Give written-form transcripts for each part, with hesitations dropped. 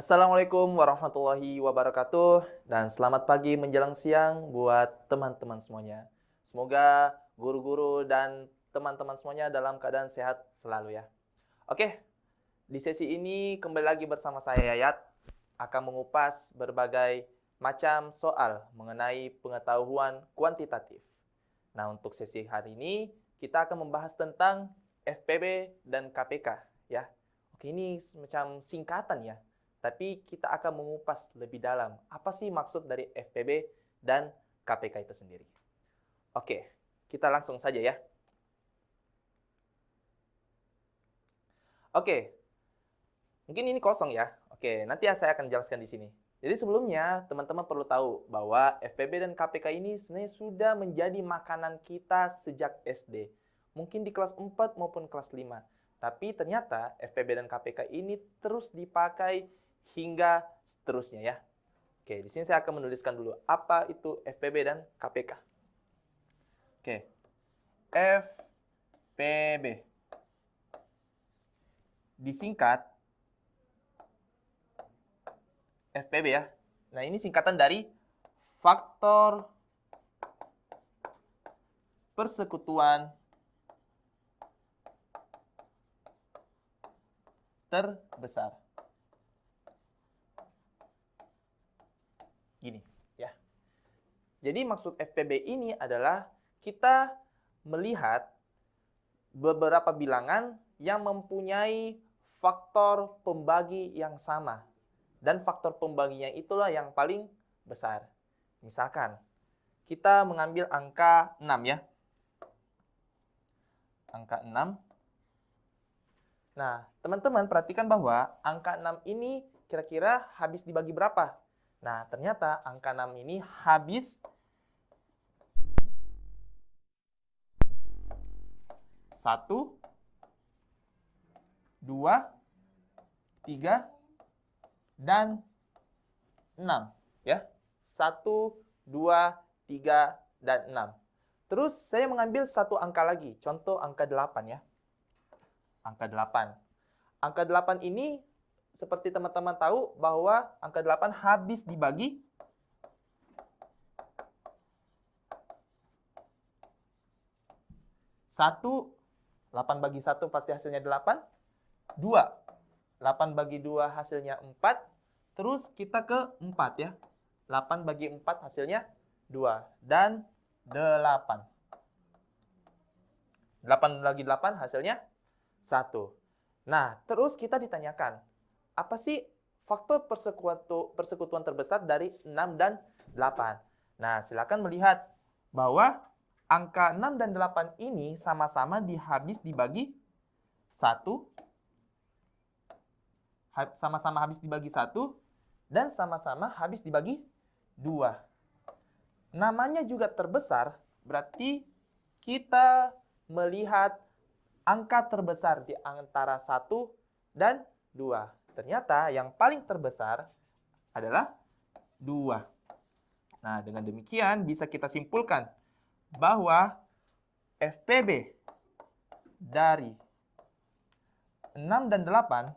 Assalamualaikum warahmatullahi wabarakatuh dan selamat pagi menjelang siang buat teman-teman semuanya. Semoga guru-guru dan teman-teman semuanya dalam keadaan sehat selalu ya. Oke, di sesi ini kembali lagi bersama saya Yayat akan mengupas berbagai macam soal mengenai pengetahuan kuantitatif. Nah, untuk sesi hari ini kita akan membahas tentang FPB dan KPK ya. Oke, ini semacam singkatan ya. Tapi kita akan mengupas lebih dalam apa sih maksud dari FPB dan KPK itu sendiri. Oke, kita langsung saja ya. Oke, mungkin ini kosong ya. Oke, nanti saya akan jelaskan di sini. Jadi sebelumnya, teman-teman perlu tahu bahwa FPB dan KPK ini sebenarnya sudah menjadi makanan kita sejak SD. Mungkin di kelas 4 maupun kelas 5. Tapi ternyata FPB dan KPK ini terus dipakai hingga seterusnya ya. Oke, di sini saya akan menuliskan dulu apa itu FPB dan KPK. Oke, FPB disingkat FPB ya. Nah, ini singkatan dari faktor persekutuan terbesar. Gini ya. Jadi maksud FPB ini adalah kita melihat beberapa bilangan yang mempunyai faktor pembagi yang sama. Dan faktor pembaginya itulah yang paling besar. Misalkan, kita mengambil angka 6 ya. Angka 6. Nah, teman-teman perhatikan bahwa angka 6 ini kira-kira habis dibagi berapa? Nah, ternyata angka 6 ini habis 1, 2, 3, dan 6. Ya. 1, 2, 3, dan 6. Terus saya mengambil satu angka lagi, contoh angka 8 ya. Angka 8. Angka 8 ini seperti teman-teman tahu bahwa angka 8 habis dibagi 1, 8 bagi 1 pasti hasilnya 8, 2, 8 bagi 2 hasilnya 4, terus kita ke 4 ya. 8 bagi 4 hasilnya 2, dan 8. 8 bagi 8 hasilnya 1. Nah, terus kita ditanyakan, apa sih faktor persekutuan terbesar dari 6 dan 8? Nah, silakan melihat bahwa angka 6 dan 8 ini sama-sama habis dibagi 1, sama-sama habis dibagi 1, dan sama-sama habis dibagi 2. Namanya juga terbesar, berarti kita melihat angka terbesar di antara 1 dan 2. Ternyata yang paling terbesar adalah 2. Nah, dengan demikian bisa kita simpulkan bahwa FPB dari 6 dan 8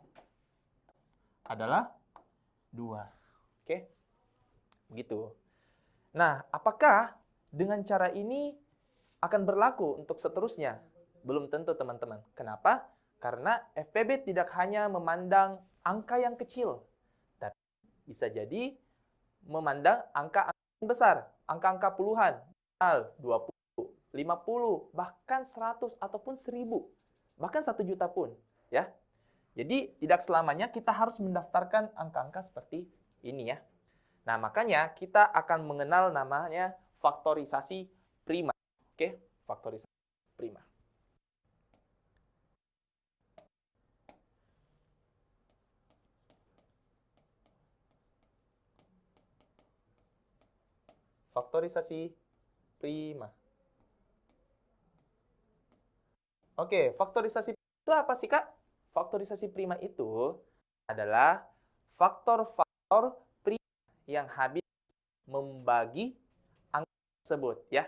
adalah 2. Oke? Begitu. Nah, apakah dengan cara ini akan berlaku untuk seterusnya? Belum tentu, teman-teman. Kenapa? Karena FPB tidak hanya memandang angka yang kecil, tapi bisa jadi memandang angka yang besar, angka-angka puluhan, 20, 50, bahkan 100 ataupun 1000, bahkan 1 juta pun, ya. Jadi tidak selamanya kita harus mendaftarkan angka-angka seperti ini ya. Nah, makanya kita akan mengenal namanya faktorisasi prima. Oke, faktorisasi prima. Faktorisasi prima. Oke, faktorisasi itu apa sih, Kak? Faktorisasi prima itu adalah faktor-faktor prima yang habis membagi angka tersebut ya.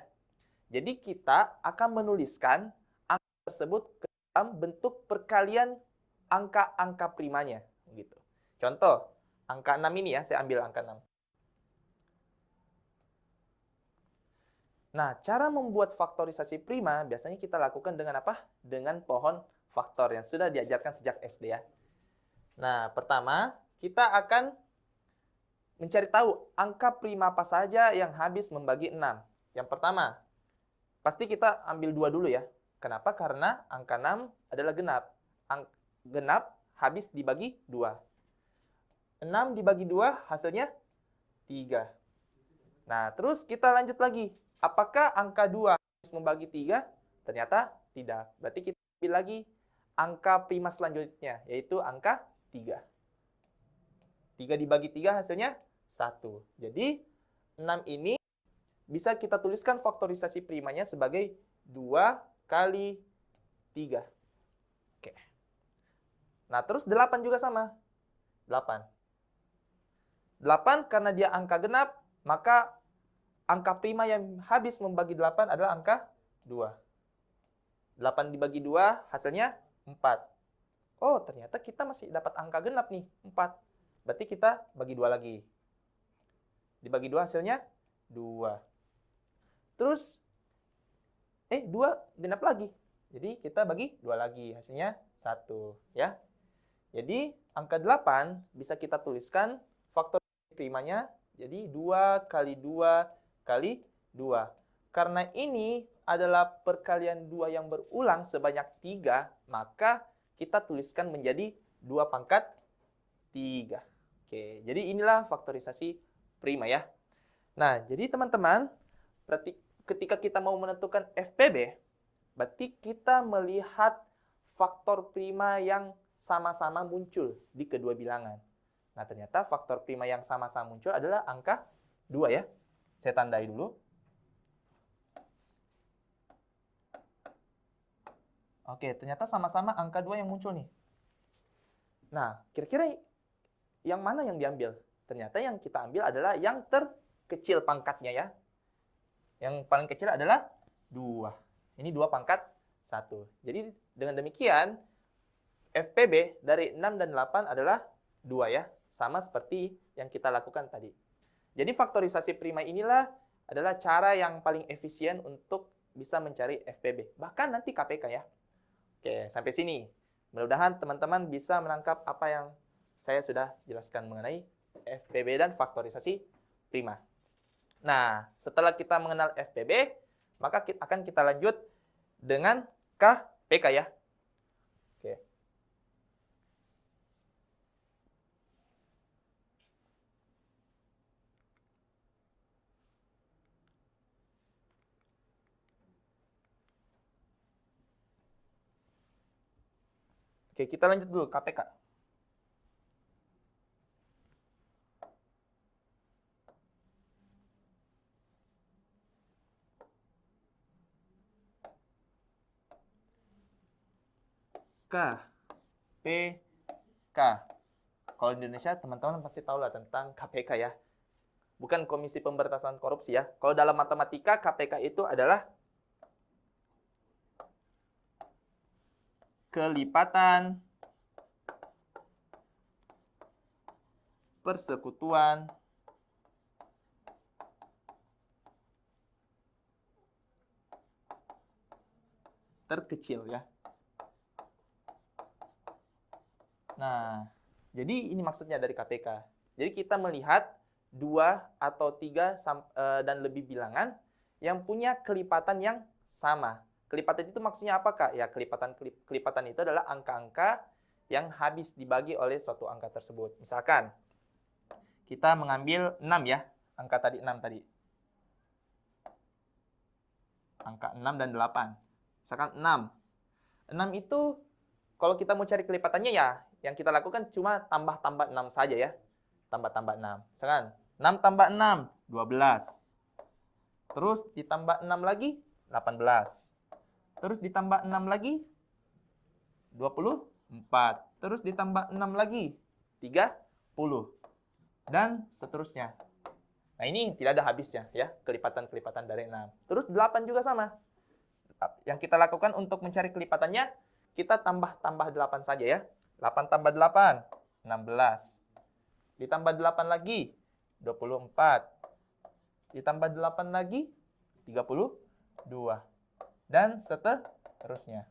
Jadi kita akan menuliskan angka tersebut ke dalam bentuk perkalian angka-angka primanya gitu. Contoh, Angka 6 ini ya, saya ambil angka 6. Nah, cara membuat faktorisasi prima biasanya kita lakukan dengan apa? Dengan pohon faktor yang sudah diajarkan sejak SD ya. Nah, pertama kita akan mencari tahu angka prima apa saja yang habis membagi 6. Yang pertama, pasti kita ambil 2 dulu ya. Kenapa? Karena angka 6 adalah genap. Genap habis dibagi 2. 6 dibagi 2 hasilnya 3. Nah, terus kita lanjut lagi. Apakah angka 2 harus membagi 3? Ternyata tidak. Berarti kita ambil lagi angka prima selanjutnya, yaitu angka 3. 3 dibagi 3 hasilnya 1. Jadi, 6 ini bisa kita tuliskan faktorisasi primanya sebagai 2 kali 3. Oke. Nah, terus 8 juga sama. 8. 8 karena dia angka genap, maka angka prima yang habis membagi 8 adalah angka 2. 8 dibagi 2 hasilnya 4. Oh, ternyata kita masih dapat angka genap nih, 4. Berarti kita bagi 2 lagi. Dibagi 2 hasilnya 2. Terus, 2 genap lagi. Jadi kita bagi 2 lagi, hasilnya 1. Ya. Jadi angka 8 bisa kita tuliskan faktor primanya jadi 2 kali 2 kali 2. Karena ini adalah perkalian 2 yang berulang sebanyak 3, maka kita tuliskan menjadi 2 pangkat 3. Oke, jadi inilah faktorisasi prima ya. Nah, jadi teman-teman, berarti ketika kita mau menentukan FPB, berarti kita melihat faktor prima yang sama-sama muncul di kedua bilangan. Nah, ternyata faktor prima yang sama-sama muncul adalah angka 2 ya. Saya tandai dulu. Oke, ternyata sama-sama angka 2 yang muncul nih. Nah, kira-kira yang mana yang diambil? Ternyata yang kita ambil adalah yang terkecil pangkatnya ya. Yang paling kecil adalah 2. Ini 2 pangkat 1. Jadi dengan demikian, FPB dari 6 dan 8 adalah 2 ya. Sama seperti yang kita lakukan tadi. Jadi faktorisasi prima inilah adalah cara yang paling efisien untuk bisa mencari FPB. Bahkan nanti KPK ya. Oke, sampai sini. Mudah-mudahan teman-teman bisa menangkap apa yang saya sudah jelaskan mengenai FPB dan faktorisasi prima. Nah, setelah kita mengenal FPB, maka akan kita lanjut dengan KPK ya. Oke. Oke, kita lanjut dulu KPK. KPK. Kalau di Indonesia, teman-teman pasti tahu lah tentang KPK ya. Bukan Komisi Pemberantasan Korupsi ya. Kalau dalam matematika, KPK itu adalah kelipatan persekutuan terkecil ya. Nah, jadi ini maksudnya dari KPK. Jadi kita melihat 2 atau 3 dan lebih bilangan yang punya kelipatan yang sama. Kelipatan itu maksudnya apa, Kak? Ya, kelipatan itu adalah angka-angka yang habis dibagi oleh suatu angka tersebut. Misalkan, kita mengambil 6 ya, angka tadi 6 tadi. Angka 6 dan 8. Misalkan 6. 6 itu, kalau kita mau cari kelipatannya ya, yang kita lakukan cuma tambah-tambah 6 saja ya. Tambah-tambah 6. Misalkan, 6 tambah 6, 12. Terus ditambah 6 lagi, 18. Terus ditambah 6 lagi, 24. Terus ditambah 6 lagi, 30. Dan seterusnya. Nah, ini tidak ada habisnya ya, kelipatan-kelipatan dari 6. Terus 8 juga sama. Yang kita lakukan untuk mencari kelipatannya, kita tambah-tambah 8 saja ya. 8 tambah 8, 16. Ditambah 8 lagi, 24. Ditambah 8 lagi, 32. Dan seterusnya.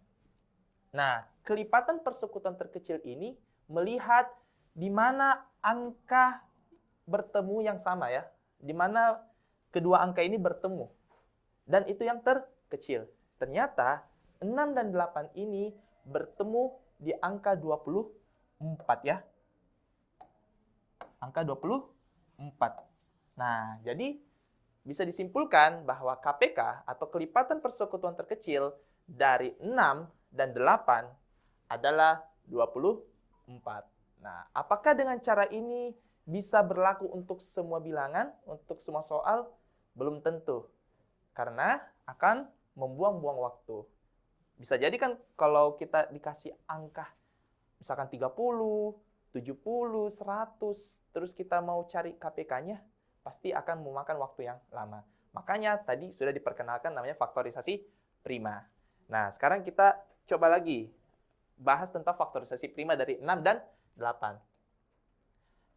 Nah, kelipatan persekutuan terkecil ini melihat di mana angka bertemu yang sama ya. Di mana kedua angka ini bertemu. Dan itu yang terkecil. Ternyata 6 dan 8 ini bertemu di angka 24 ya. Angka 24. Nah, jadi bisa disimpulkan bahwa KPK atau kelipatan persekutuan terkecil dari 6 dan 8 adalah 24. Nah, apakah dengan cara ini bisa berlaku untuk semua bilangan, untuk semua soal? Belum tentu. Karena akan membuang-buang waktu. Bisa jadi kan kalau kita dikasih angka, misalkan 30, 70, 100, terus kita mau cari KPK-nya, pasti akan memakan waktu yang lama. Makanya tadi sudah diperkenalkan namanya faktorisasi prima. Nah, sekarang kita coba lagi bahas tentang faktorisasi prima dari 6 dan 8.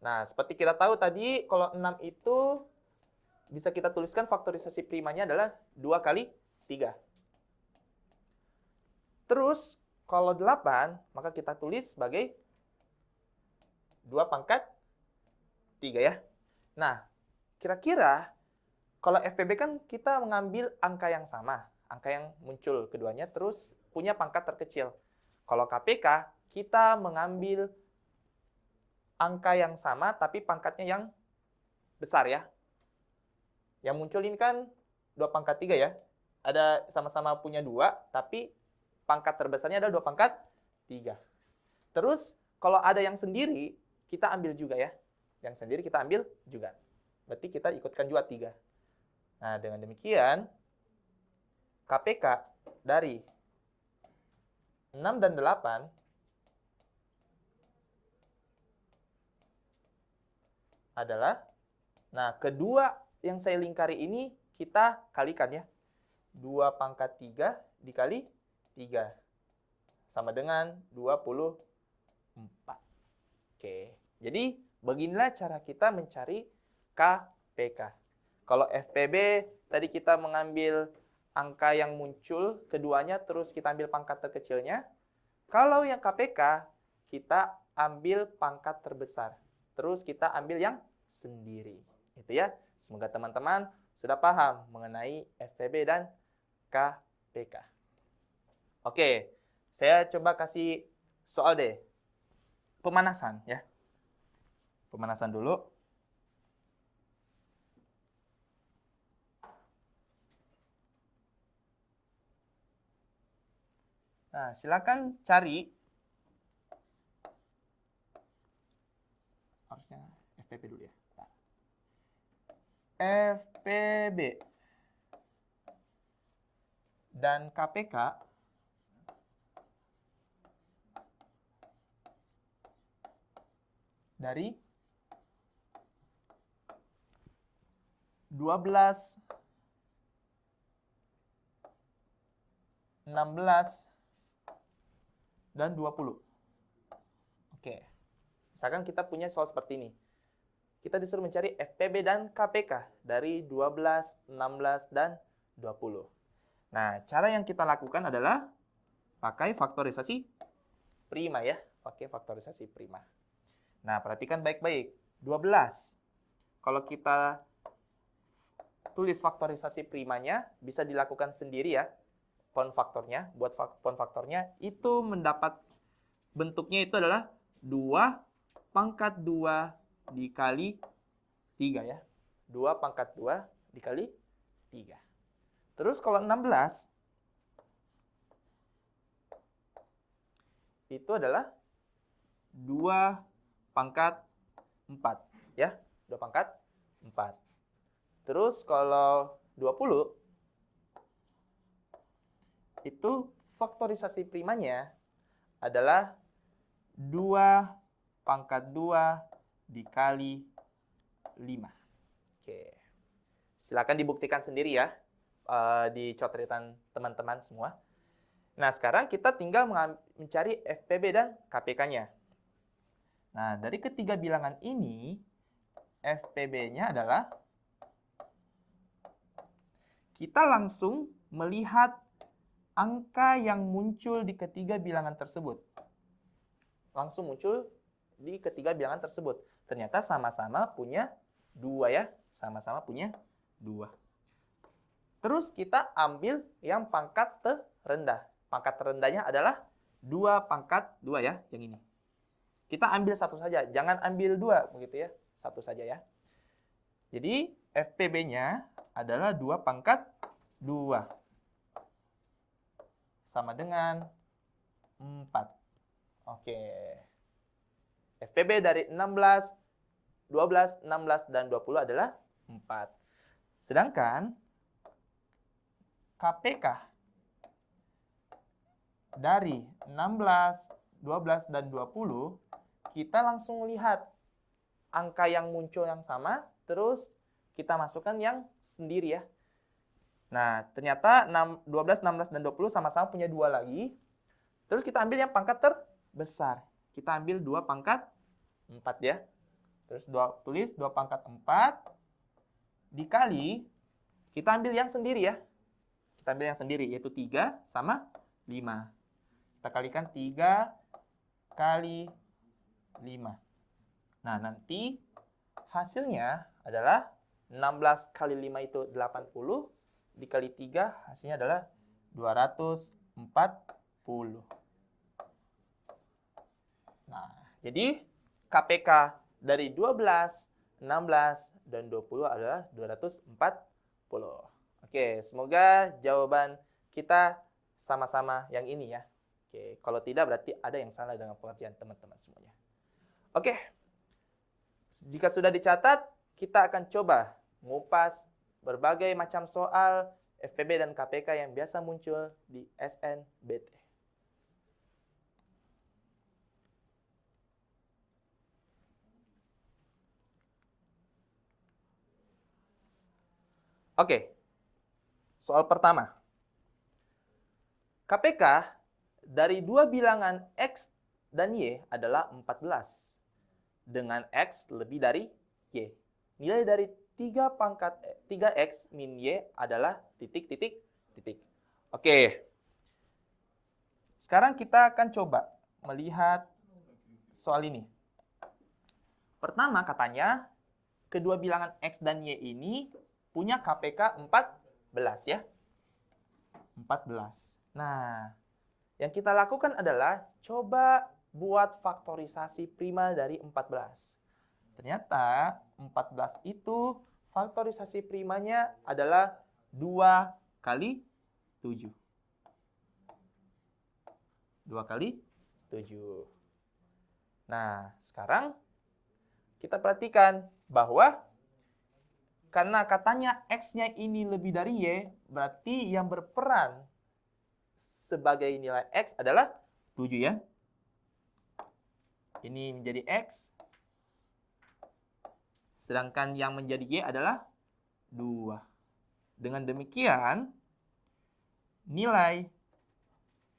Nah, seperti kita tahu tadi, kalau 6 itu bisa kita tuliskan faktorisasi primanya adalah 2 kali 3. Terus, kalau 8, maka kita tulis sebagai 2 pangkat 3 ya. Nah, kira-kira kalau FPB kan kita mengambil angka yang sama, angka yang muncul keduanya, terus punya pangkat terkecil. Kalau KPK, kita mengambil angka yang sama, tapi pangkatnya yang besar ya. Yang muncul ini kan 2 pangkat 3 ya. Ada sama-sama punya 2, tapi pangkat terbesarnya adalah 2 pangkat 3. Terus, kalau ada yang sendiri, kita ambil juga ya. Yang sendiri kita ambil juga. Berarti kita ikutkan juga 3. Nah, dengan demikian, KPK dari 6 dan 8 adalah, nah, kedua yang saya lingkari ini kita kalikan ya. 2 pangkat 3 dikali 3. Sama dengan 24. Oke, jadi beginilah cara kita mencari KPK. Kalau FPB, tadi kita mengambil angka yang muncul, keduanya, terus kita ambil pangkat terkecilnya. Kalau yang KPK, kita ambil pangkat terbesar. Terus kita ambil yang sendiri. Itu ya. Semoga teman-teman sudah paham mengenai FPB dan KPK. Oke, saya coba kasih soal deh. Pemanasan ya. Pemanasan dulu. Nah, silakan cari. Harusnya FPB dulu ya. Nah. FPB dan KPK dari 12, 16, dan 20. Oke. Misalkan kita punya soal seperti ini. Kita disuruh mencari FPB dan KPK dari 12, 16, dan 20. Nah, cara yang kita lakukan adalah pakai faktorisasi prima ya. Pakai faktorisasi prima. Nah, perhatikan baik-baik. 12. Kalau kita tulis faktorisasi primanya, bisa dilakukan sendiri ya. Pound faktornya, buat pound faktornya, itu mendapat bentuknya itu adalah 2 pangkat 2 dikali 3 ya. 2 pangkat 2 dikali 3. Terus kalau 16, itu adalah 2 pangkat 4 ya. 2 pangkat 4. Terus kalau 20, itu faktorisasi primanya adalah 2 pangkat 2 dikali 5. Oke. Silakan dibuktikan sendiri ya di coretan teman-teman semua. Nah, sekarang kita tinggal mencari FPB dan KPK-nya. Nah, dari ketiga bilangan ini, FPB-nya adalah kita langsung melihat angka yang muncul di ketiga bilangan tersebut. Langsung muncul di ketiga bilangan tersebut. Ternyata sama-sama punya 2 ya. Sama-sama punya 2. Terus kita ambil yang pangkat terendah. Pangkat terendahnya adalah 2 pangkat 2 ya, yang ini. Kita ambil satu saja, jangan ambil 2 begitu ya. Satu saja ya. Jadi FPB-nya adalah 2 pangkat 2. Sama dengan 4. Oke. FPB dari 16, 12, 16, dan 20 adalah 4. Sedangkan KPK dari 16, 12, dan 20, kita langsung lihat angka yang muncul yang sama, terus kita masukkan yang sendiri ya. Nah, ternyata 12, 16, dan 20 sama-sama punya 2 lagi. Terus kita ambil yang pangkat terbesar. Kita ambil 2 pangkat 4 ya. Terus tulis 2 pangkat 4 dikali, kita ambil yang sendiri ya. Kita ambil yang sendiri, yaitu 3 sama 5. Kita kalikan 3 kali 5. Nah, nanti hasilnya adalah 16 kali 5 itu 80. Dikali 3 hasilnya adalah 240. Nah, jadi KPK dari 12, 16, dan 20 adalah 240. Oke, semoga jawaban kita sama-sama yang ini ya. Oke, kalau tidak berarti ada yang salah dengan pengertian teman-teman semuanya. Oke, jika sudah dicatat, kita akan coba mengupas berbagai macam soal FPB dan KPK yang biasa muncul di SNBT. Oke, soal pertama. KPK dari 2 bilangan X dan Y adalah 14. Dengan X lebih dari Y. Nilai dari 3X min Y adalah titik, titik, titik. Oke. Sekarang kita akan coba melihat soal ini. Pertama katanya, kedua bilangan X dan Y ini punya KPK 14 ya. 14. Nah, yang kita lakukan adalah coba buat faktorisasi prima dari 14. Ternyata 14 itu faktorisasi primanya adalah 2 kali 7. 2 kali 7. Nah, sekarang kita perhatikan bahwa karena katanya X-nya ini lebih dari Y, berarti yang berperan sebagai nilai X adalah 7 ya. Ini menjadi X. Sedangkan yang menjadi Y adalah 2. Dengan demikian, nilai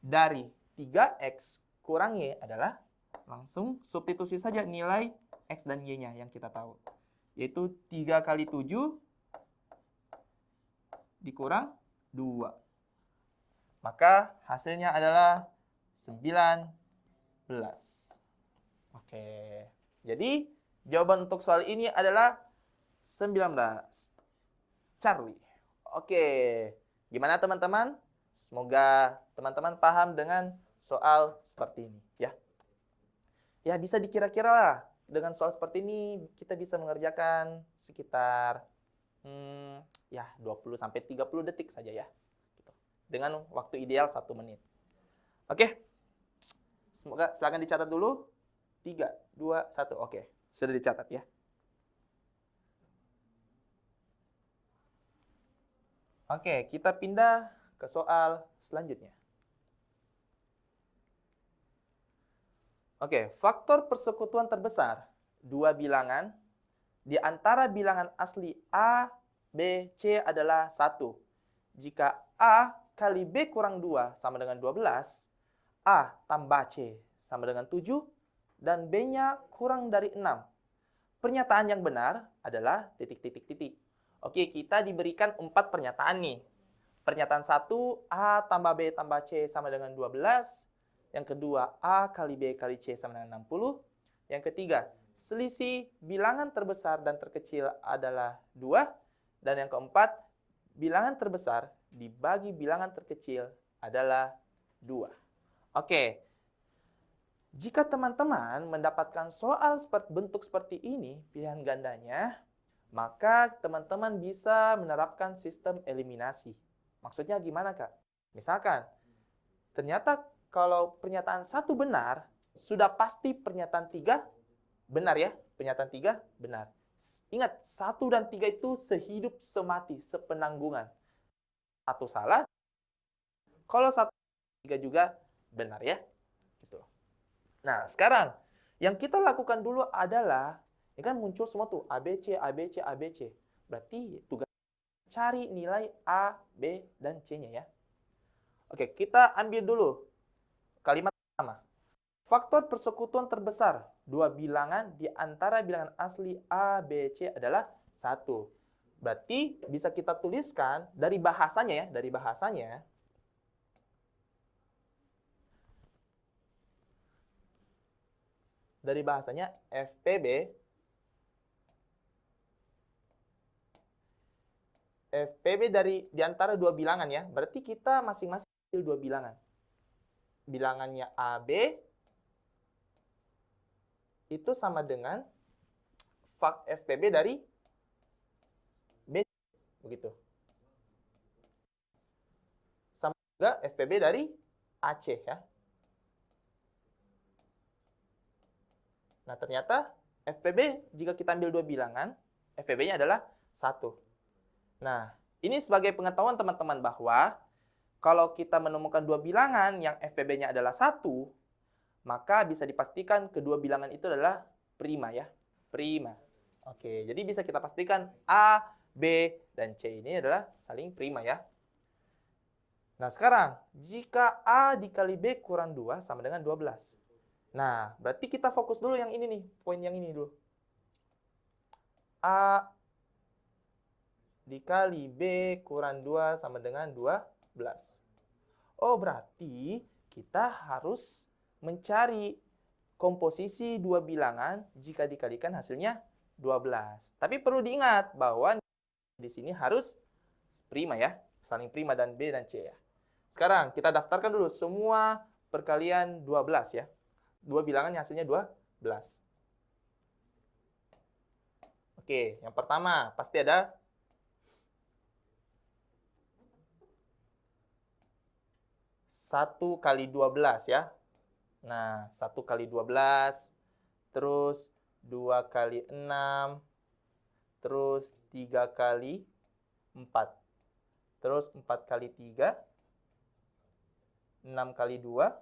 dari 3X kurang Y adalah, langsung substitusi saja nilai X dan Y-nya yang kita tahu. Yaitu 3 kali 7 dikurang 2. Maka hasilnya adalah 19. Oke, jadi jawaban untuk soal ini adalah 19. Charlie. Oke, gimana teman-teman? Semoga teman-teman paham dengan soal seperti ini ya. Ya, bisa dikira-kira lah, dengan soal seperti ini kita bisa mengerjakan sekitar 20 sampai 30 detik saja ya. Gitu. Dengan waktu ideal 1 menit. Oke. Semoga silakan dicatat dulu. 3, 2, 1. Oke, sudah dicatat ya. Oke, kita pindah ke soal selanjutnya. Oke, faktor persekutuan terbesar 2 bilangan di antara bilangan asli A, B, C adalah 1. Jika A kali B kurang 2 sama dengan 12, A tambah C sama dengan 7, dan B-nya kurang dari 6. Pernyataan yang benar adalah titik-titik-titik. Oke, kita diberikan 4 pernyataan nih. Pernyataan 1, A tambah B tambah C sama dengan 12. Yang kedua, A kali B kali C sama dengan 60. Yang ketiga, selisih bilangan terbesar dan terkecil adalah 2. Dan yang keempat, bilangan terbesar dibagi bilangan terkecil adalah 2. Oke, jika teman-teman mendapatkan soal bentuk seperti ini, pilihan gandanya, maka teman-teman bisa menerapkan sistem eliminasi. Maksudnya gimana, Kak? Misalkan, ternyata kalau pernyataan 1 benar, sudah pasti pernyataan 3 benar ya. Pernyataan 3 benar. Ingat, 1 dan 3 itu sehidup semati, sepenanggungan. 1 salah, kalau 1 3 juga benar ya. Gitu. Nah, sekarang yang kita lakukan dulu adalah, ini kan muncul semua tuh ABC, ABC, ABC. Berarti tugas cari nilai A, B, dan C-nya ya. Oke, kita ambil dulu kalimat pertama. Faktor persekutuan terbesar dua bilangan di antara bilangan asli A, B, C adalah 1. Berarti bisa kita tuliskan dari bahasanya ya, dari bahasanya FPB di antara dua bilangan ya. Berarti kita masing-masing ambil dua bilangan. Bilangannya AB itu sama dengan FPB dari B. Begitu. Sama juga FPB dari AC ya. Nah, ternyata FPB jika kita ambil dua bilangan, FPB-nya adalah 1. Nah, ini sebagai pengetahuan teman-teman bahwa kalau kita menemukan dua bilangan yang FPB-nya adalah 1, maka bisa dipastikan kedua bilangan itu adalah prima ya. Prima. Oke, jadi bisa kita pastikan A, B, dan C ini adalah saling prima ya. Nah, sekarang jika A dikali B kurang 2 sama dengan 12. Nah, berarti kita fokus dulu yang ini nih, poin yang ini dulu. A dikali B kurang 2 sama dengan 12. Oh, berarti kita harus mencari komposisi dua bilangan jika dikalikan hasilnya 12. Tapi perlu diingat bahwa di sini harus prima ya, saling prima dan B dan C ya. Sekarang kita daftarkan dulu semua perkalian 12 ya. Dua bilangan yang hasilnya 12. Oke, yang pertama pasti ada 1 kali 12 ya. Nah, 1 kali 12, terus 2 kali 6, terus 3 kali 4. Terus 4 kali 3, 6 kali 2,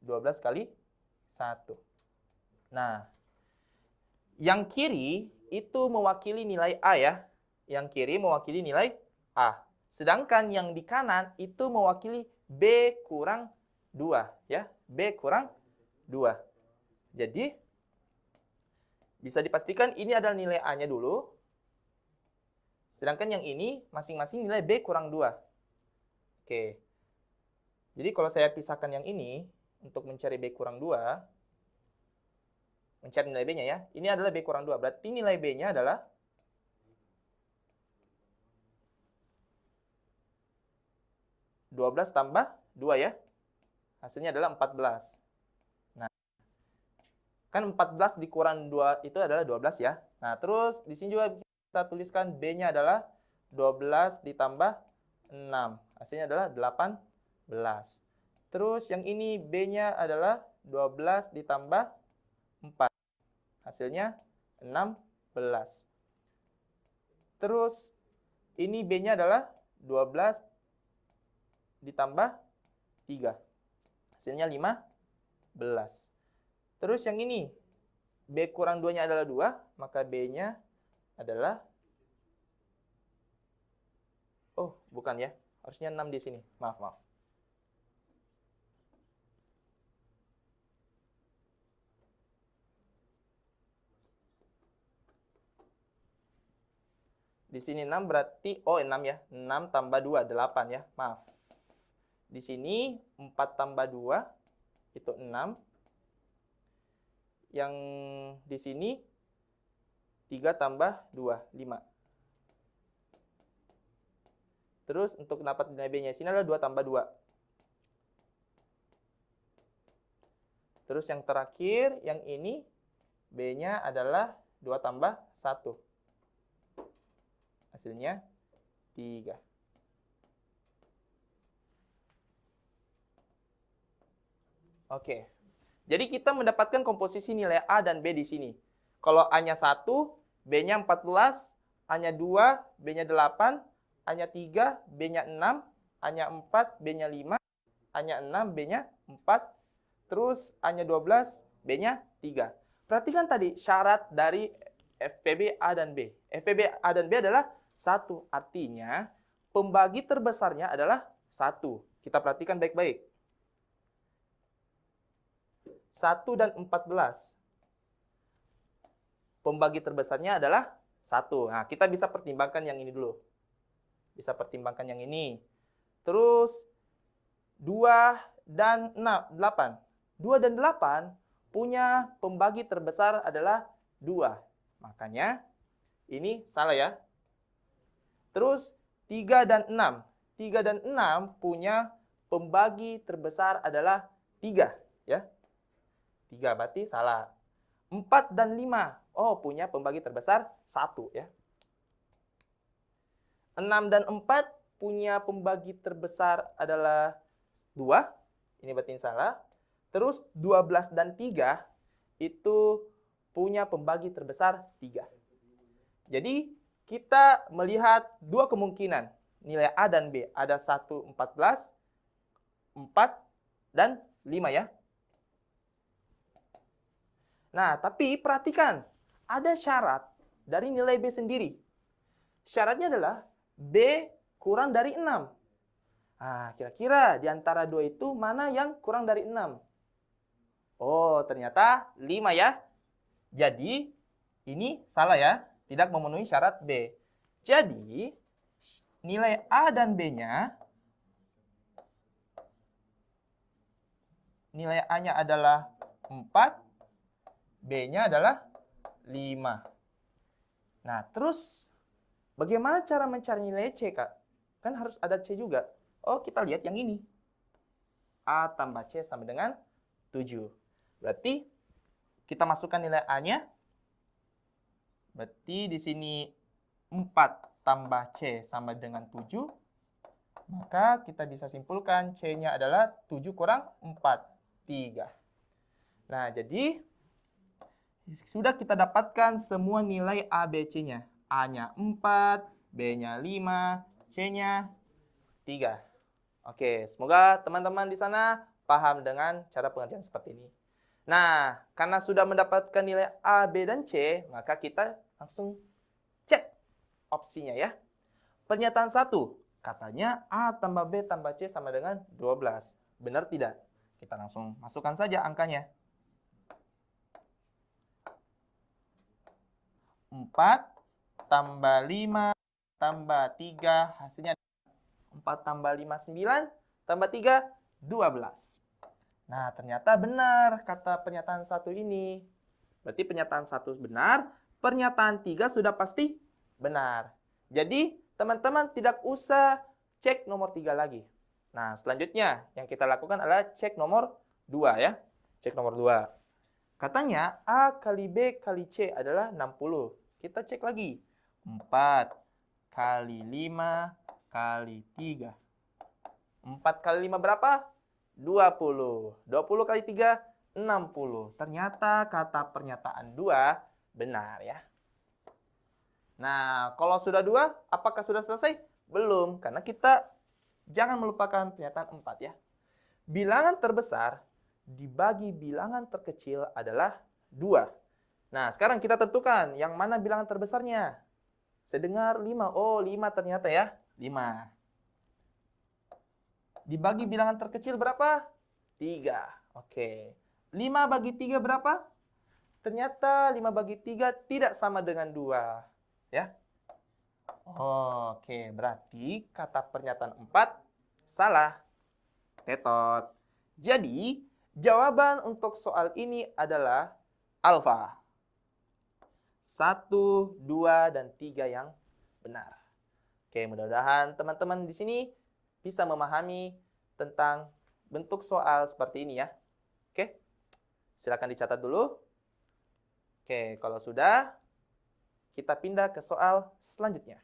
12 kali 1. Nah, yang kiri itu mewakili nilai A ya. Yang kiri mewakili nilai A. Sedangkan yang di kanan itu mewakili B kurang 2 ya. B kurang 2. Jadi bisa dipastikan ini adalah nilai A-nya dulu. Sedangkan yang ini masing-masing nilai B kurang 2. Oke. Jadi kalau saya pisahkan yang ini untuk mencari B kurang 2, mencari nilai B-nya ya. Ini adalah B kurang 2. Berarti nilai B-nya adalah 12 tambah 2 ya. Hasilnya adalah 14. Nah, kan 14 dikurang 2 itu adalah 12 ya. Nah, terus di sini juga kita tuliskan B-nya adalah 12 ditambah 6. Hasilnya adalah 18. Terus yang ini B-nya adalah 12 ditambah 4. Hasilnya 16. Terus ini B-nya adalah 12 ditambah 3. Hasilnya 15. Terus yang ini, B kurang 2-nya adalah 2, maka B-nya adalah, oh bukan ya, harusnya 6 di sini, maaf. Di sini 6 berarti, oh 6 ya. 6 tambah 2, 8 ya. Maaf. Di sini 4 tambah 2, itu 6. Yang di sini 3 tambah 2, 5. Terus untuk dapat nilai B-nya sini adalah 2 tambah 2. Terus yang terakhir, yang ini B-nya adalah 2 tambah 1. Hasilnya 3. Oke. Jadi kita mendapatkan komposisi nilai A dan B di sini. Kalau A-nya 1, B-nya 14, A-nya 2, B-nya 8, A-nya 3, B-nya 6, A-nya 4, B-nya 5, A-nya 6, B-nya 4, terus A-nya 12, B-nya 3. Perhatikan tadi syarat dari FPB A dan B. FPB A dan B adalah 1, artinya pembagi terbesarnya adalah 1. Kita perhatikan baik-baik. 1 dan 14. Pembagi terbesarnya adalah 1. Nah, kita bisa pertimbangkan yang ini dulu. Bisa pertimbangkan yang ini. Terus 2 dan 8. 2 dan 8 punya pembagi terbesar adalah 2. Makanya ini salah ya. Terus 3 dan 6. 3 dan 6 punya pembagi terbesar adalah 3. Ya. 3 berarti salah. 4 dan 5. Oh, punya pembagi terbesar 1. Ya. 6 dan 4 punya pembagi terbesar adalah 2. Ini berarti salah. Terus 12 dan 3 itu punya pembagi terbesar 3. Jadi kita melihat dua kemungkinan nilai A dan B. Ada 1, 14, 4, dan 5 ya. Nah, tapi perhatikan. Ada syarat dari nilai B sendiri. Syaratnya adalah B kurang dari 6. Nah, kira-kira di antara 2 itu mana yang kurang dari 6? Oh, ternyata 5 ya. Jadi, ini salah ya. Tidak memenuhi syarat B. Jadi, nilai A dan B-nya, nilai A-nya adalah 4, B-nya adalah 5. Nah, terus bagaimana cara mencari nilai C, Kak? Kan harus ada C juga. Oh, kita lihat yang ini. A tambah C sama dengan 7. Berarti kita masukkan nilai A-nya. Berarti di sini 4 tambah C sama dengan 7. Maka kita bisa simpulkan C-nya adalah 7 kurang 4, 3. Nah, jadi sudah kita dapatkan semua nilai A, B, C-nya. A-nya 4, B-nya 5, C-nya 3. Oke, semoga teman-teman di sana paham dengan cara pengerjaan seperti ini. Nah, karena sudah mendapatkan nilai A, B, dan C, maka kita langsung cek opsinya ya. Pernyataan 1, katanya A tambah B tambah C sama dengan 12. Benar tidak? Kita langsung masukkan saja angkanya. 4 tambah 5 tambah 3, hasilnya 4 tambah 5, 9, tambah 3, 12. Nah, ternyata benar kata pernyataan 1 ini. Berarti pernyataan 1 benar, pernyataan 3 sudah pasti benar. Jadi, teman-teman tidak usah cek nomor 3 lagi. Nah, selanjutnya yang kita lakukan adalah cek nomor 2 ya. Cek nomor 2. Katanya A kali B kali C adalah 60. Kita cek lagi. 4 kali 5 kali 3. 4 kali 5 berapa? 20. 20 kali 3, 60. Ternyata kata pernyataan 2 benar ya. Nah, kalau sudah 2, apakah sudah selesai? Belum, karena kita jangan melupakan pernyataan 4 ya. Bilangan terbesar dibagi bilangan terkecil adalah 2. Nah, sekarang kita tentukan yang mana bilangan terbesarnya. Sedengar 5. Oh, 5 ternyata ya. 5. Dibagi bilangan terkecil berapa? 3. Oke. 5 bagi 3 berapa? Ternyata 5 bagi 3 tidak sama dengan 2. Ya. Oke, berarti kata pernyataan 4 salah. Tetot. Jadi, jawaban untuk soal ini adalah alfa. 1, 2, dan 3 yang benar. Oke, mudah-mudahan teman-teman di sini bisa memahami tentang bentuk soal seperti ini ya. Oke, silakan dicatat dulu. Oke, kalau sudah, kita pindah ke soal selanjutnya.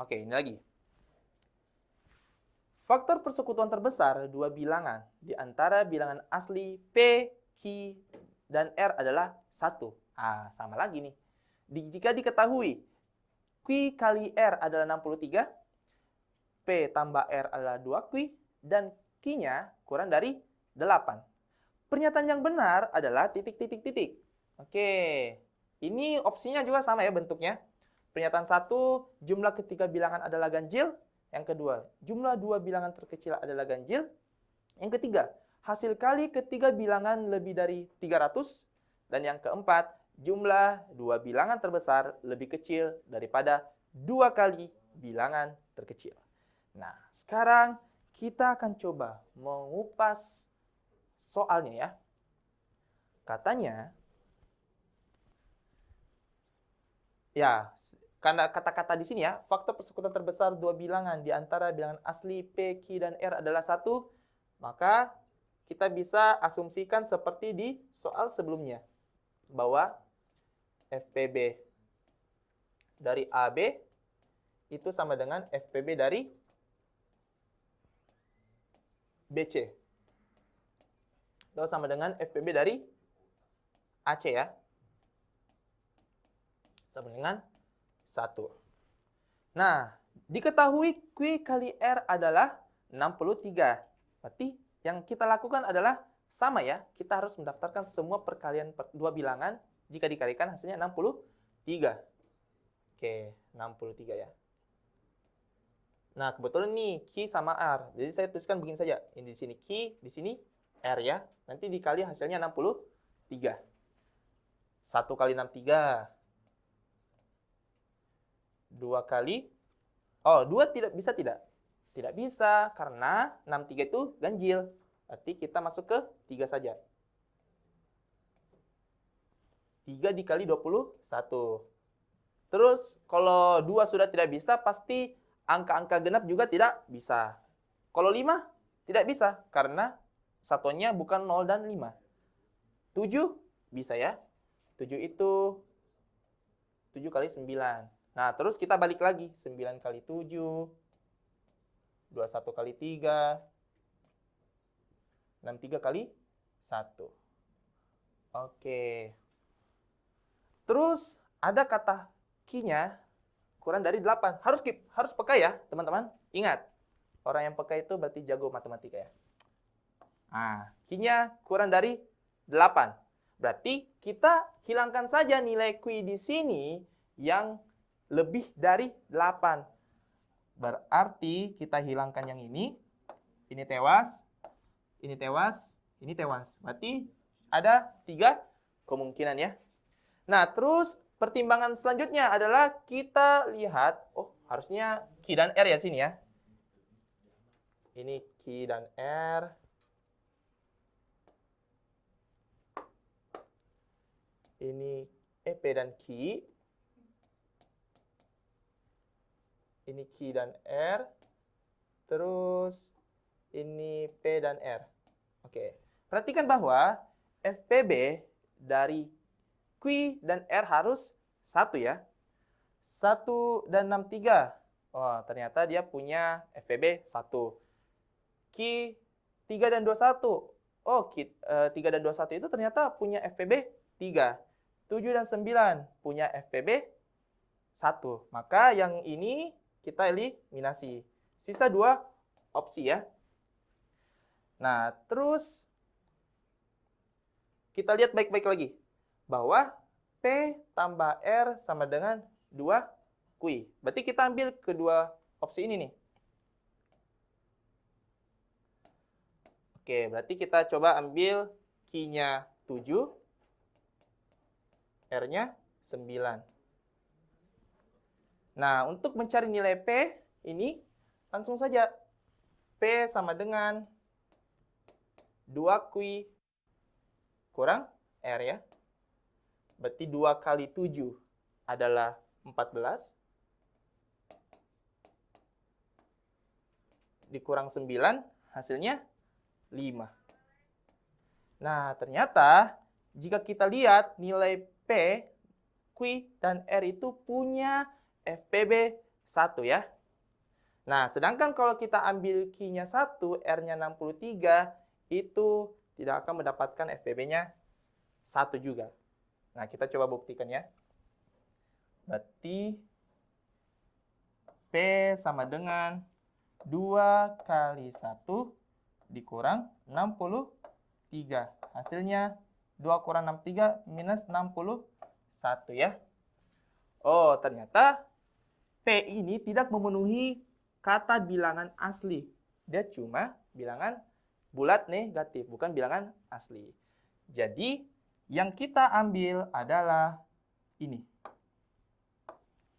Oke, ini lagi. Faktor persekutuan terbesar dua bilangan di antara bilangan asli P, Q, dan R adalah 1. Sama lagi nih. Jika diketahui Q kali R adalah 63, P tambah R adalah 2Q, dan Q-nya kurang dari 8. Pernyataan yang benar adalah titik-titik-titik. Oke, ini opsinya juga sama ya bentuknya. Pernyataan 1, jumlah ketiga bilangan adalah ganjil. Yang kedua, jumlah dua bilangan terkecil adalah ganjil. Yang ketiga, hasil kali ketiga bilangan lebih dari 300. Dan yang keempat, jumlah dua bilangan terbesar lebih kecil daripada dua kali bilangan terkecil. Nah, sekarang kita akan coba mengupas soalnya ya. Katanya, ya, karena kata-kata di sini ya, faktor persekutuan terbesar dua bilangan di antara bilangan asli P, Q, dan R adalah 1, maka kita bisa asumsikan seperti di soal sebelumnya, bahwa FPB dari AB itu sama dengan FPB dari BC. Atau sama dengan FPB dari AC ya. Sama dengan 1. Nah, diketahui Q kali R adalah 63. Berarti yang kita lakukan adalah sama ya. Kita harus mendaftarkan semua perkalian dua bilangan. Jika dikalikan hasilnya 63. Oke, 63 ya. Nah, kebetulan nih Q sama R. Jadi saya tuliskan begini saja. Ini di sini Q, di sini R ya. Nanti dikali hasilnya 63. 1 kali 63. 2 kali, 2 tidak bisa tidak? Tidak bisa, karena 63 itu ganjil. Berarti kita masuk ke 3 saja. 3 dikali 21. Terus, kalau 2 sudah tidak bisa, pasti angka-angka genap juga tidak bisa. Kalau 5, tidak bisa, karena satuannya bukan 0 dan 5. 7, bisa ya. 7 itu 7 kali 9. Nah, terus kita balik lagi. 9 kali 7, 21 kali 3, 63 kali 1. Oke. Terus, ada kata Q-nya kurang dari 8. Harus peka ya, teman-teman. Ingat, orang yang peka itu berarti jago matematika ya. Nah, Q-nya kurang dari 8. Berarti kita hilangkan saja nilai Q di sini yang lebih dari 8. Berarti kita hilangkan yang ini tewas, ini tewas, ini tewas. Berarti ada 3 kemungkinan ya. Nah, terus pertimbangan selanjutnya adalah kita lihat, harusnya Q dan R ya sini ya. Ini Q dan R. Ini P dan Q. Ini Q dan R, terus ini P dan R. Oke, perhatikan bahwa FPB dari Q dan R harus 1 ya. 1 dan 63. Ternyata dia punya FPB 1. Q 3 dan 21. 3 dan 21 itu ternyata punya FPB 3. 7 dan 9 punya FPB 1. Maka yang ini kita eliminasi. Sisa 2 opsi ya. Nah, terus kita lihat baik-baik lagi. Bahwa P tambah R sama dengan 2Q. Berarti kita ambil kedua opsi ini nih. Oke. Oke, berarti kita coba ambil Q-nya 7, R-nya 9. Nah, untuk mencari nilai P, ini langsung saja. P sama dengan 2Q kurang R ya. Berarti 2 kali 7 adalah 14. Dikurang 9, hasilnya 5. Nah, ternyata jika kita lihat nilai P, Q, dan R itu punya FPB 1 ya. Nah, sedangkan kalau kita ambil Q-nya 1, R-nya 63, itu tidak akan mendapatkan FPB-nya 1 juga. Nah, kita coba buktikan ya. Berarti P sama dengan 2 kali 1 dikurang 63. Hasilnya 2 kurang 63 minus 61 ya. Oh, ternyata P ini tidak memenuhi kata bilangan asli. Dia cuma bilangan bulat negatif, bukan bilangan asli. Jadi, yang kita ambil adalah ini.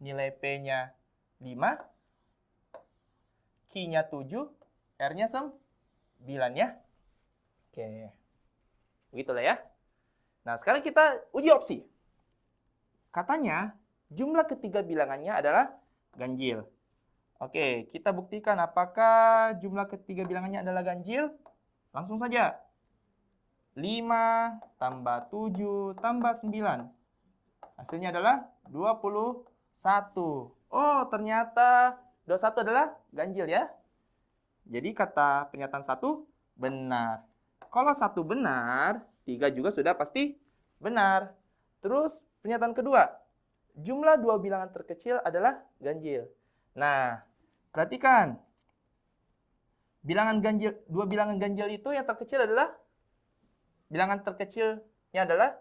Nilai P-nya 5, Q-nya 7, R-nya 9 ya. Oke. Begitulah ya. Nah, sekarang kita uji opsi. Katanya, jumlah ketiga bilangannya adalah ganjil. Oke, kita buktikan apakah jumlah ketiga bilangannya adalah ganjil. Langsung saja. 5 tambah 7 tambah 9. Hasilnya adalah 21. Oh, ternyata 21 adalah ganjil ya. Jadi kata pernyataan 1 benar. Kalau 1 benar, 3 juga sudah pasti benar. Terus pernyataan kedua, jumlah dua bilangan terkecil adalah ganjil. Nah, perhatikan. Dua bilangan ganjil itu yang terkecil adalah, bilangan terkecilnya adalah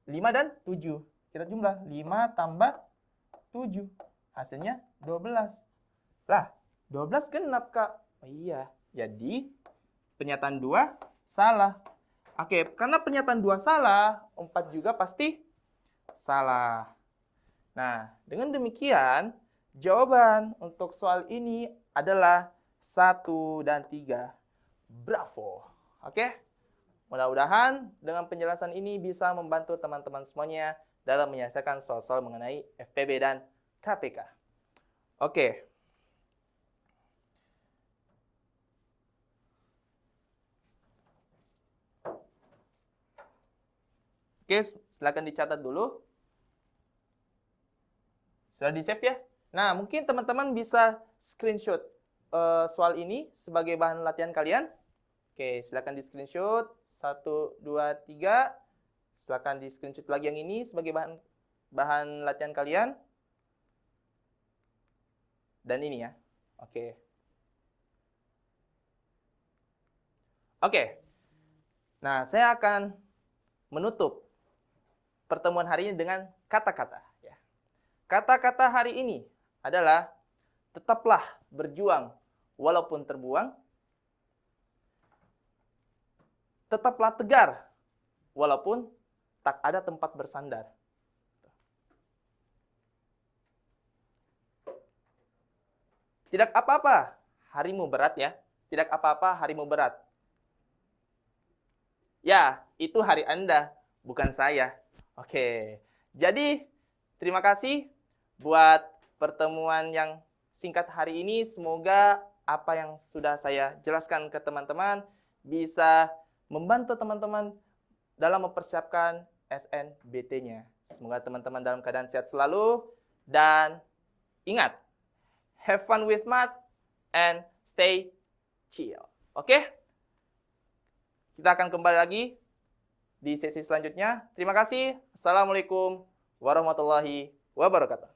5 dan 7. Kita jumlah 5 tambah 7. Hasilnya 12. Lah, 12 genap, Kak. Oh iya, jadi pernyataan 2 salah. Oke, karena pernyataan 2 salah, 4 juga pasti salah. Nah, dengan demikian, jawaban untuk soal ini adalah 1 dan 3. Bravo. Oke, mudah-mudahan dengan penjelasan ini bisa membantu teman-teman semuanya dalam menyelesaikan soal-soal mengenai FPB dan KPK. Oke. Oke, silakan dicatat dulu. Sudah di-save ya? Nah, mungkin teman-teman bisa screenshot soal ini sebagai bahan latihan kalian. Oke, silakan di-screenshot. 1, 2, 3. Silakan di-screenshot lagi yang ini sebagai bahan latihan kalian. Dan ini ya. Oke. Oke. Nah, saya akan menutup pertemuan hari ini dengan kata-kata. Kata-kata hari ini adalah tetaplah berjuang walaupun terbuang, tetaplah tegar walaupun tak ada tempat bersandar. Tidak apa-apa harimu berat ya, tidak apa-apa harimu berat. Ya, itu hari Anda, bukan saya. Oke, jadi terima kasih buat pertemuan yang singkat hari ini. Semoga apa yang sudah saya jelaskan ke teman-teman bisa membantu teman-teman dalam mempersiapkan SNBT-nya. Semoga teman-teman dalam keadaan sehat selalu. Dan ingat, have fun with math and stay chill. Oke? Kita akan kembali lagi di sesi selanjutnya. Terima kasih. Assalamualaikum warahmatullahi wabarakatuh.